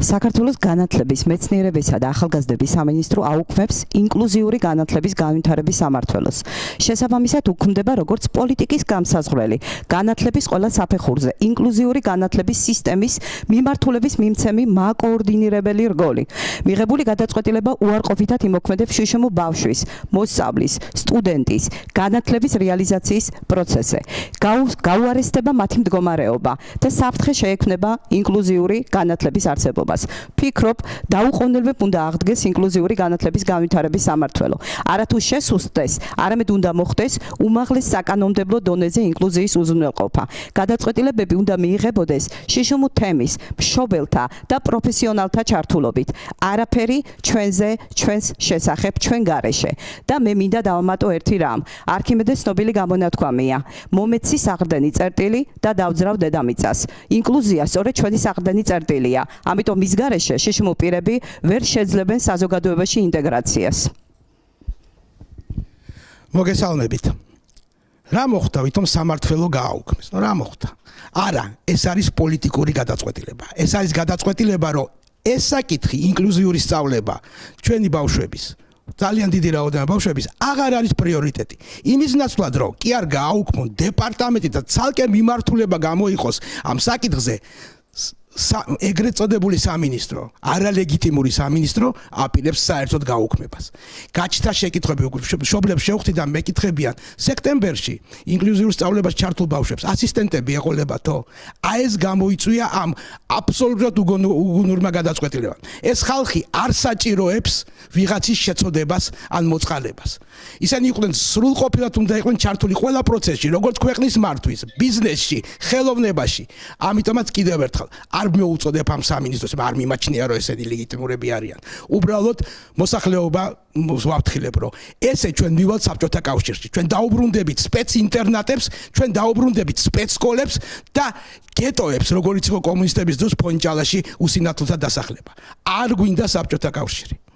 საქართველოს განათლების, მეცნიერებისა და ახალგაზრდების სამინისტრო აუქმებს ინკლუზიური განათლების განვითარების სამმართველოს. შესაბამისად უქმდება როგორც პოლიტიკის გამსაზღვრელი განათლების ყველა საფეხურზე ინკლუზიური განათლების სისტემის მიმართულების მიმცემი მაკოორდინირებელი რგოლი. მიღებული გადაწყვეტილება უარყოფითად იმოქმედებს შუშემო ბავშვის, მოსწავლის, სტუდენტის განათლების რეალიზაციის პროცესზე. გაუარესდება მათი მდგომარეობა და საფრთხე შეექმნება ინკლუზიური განათლების არსებობას. Ფიქრობ, დაუყოვნებლივ უნდა აღდგეს ინკლუზიური განათლების განვითარების სამმართველო. არათუ შესუსტდეს, არამედ უნდა მოხდეს უმაღლეს საკანონმდებლო დონეზე ინკლუზიის უზრუნველყოფა. გადაწყვეტილებები უნდა მიიღებოდეს შიშუმ თემის, მშობელთა და პროფესიონალთა ჩართულობით. არაფერი ჩვენზე, ჩვენს შესახებ, ჩვენ გარეშე. და მე მინდა დავამატო ერთი რამ. არქიმედეს ცნობილი გამონათქვამია. მომეცი საყრდენი წერტილი და დავძრავ დედამიწას. ინკლუზია სწორედ ჩვენი საყრდენი წერტილია. ამიტომ მის გარეშე შიშმო პირები ვერ შეძლებენ საზოგადოებაში ინტეგრაციას. მოგესალმებით. რა მოხდა, ვითომ სამმართველო გააუქმეს? რა მოხდა? არა, ეს არის პოლიტიკური გადაწყვეტილება. ეს არის გადაწყვეტილება, რომ ეს საკითხი ინკლუზიური სწავლება ჩვენი ბავშვების ძალიან დიდი რაოდენობა ბავშვების აღარ არის პრიორიტეტი. იმის ნაცვლად, რომ კი არ გააუქმონ დეპარტამენტი და ცალკე მიმართულება გამოიყოს ამ საკითხზე, ეგრეთ წოდებული სამინისტრო, არალეგიტიმური სამინისტრო აპირებს საერთოდ გაუქმებას. გაჩნდა შეკითხვები, მშობლებს შევხვდით და მეკითხებიან, სექტემბერში ინკლუზიურ სწავლებას ჩართულ ბავშვებს ასისტენტები ეყოლებათო? ეს გამოიწვია ამ აბსოლუტურად უგუნურმა გადაწყვეტილებამ. ეს ხალხი არ საჭიროებს ვიღაცის შეწოდებას ან მოწყალებას. ისინი იყვნენ სრულყოფილად უნდა იყვნენ ჩართული ყველა პროცესში, როგორც ქვეყნის მართვის, ბიზნესში, ხელოვნებაში. ამიტომაც კიდევ ერთხელ არ მეუწოდებ ამ სამინისტროს, არ მიმაჩნია რომ ესენი ლეგიტიმურები არიან. უბრალოდ მოსახლეობა ვაფრთხილებ რომ ესე ჩვენ მივალთ საბჭოთა კავშირში. ჩვენ დაუბრუნდებით სპეცინტერნატებს, ჩვენ დაუბრუნდებით სპეცსკოლებს და გეტოებს, როგორც იყო კომუნისტების დროს ფონჭალაში უსინათლოთა დასახლება. არ გვინდა საბჭოთა კავშირი.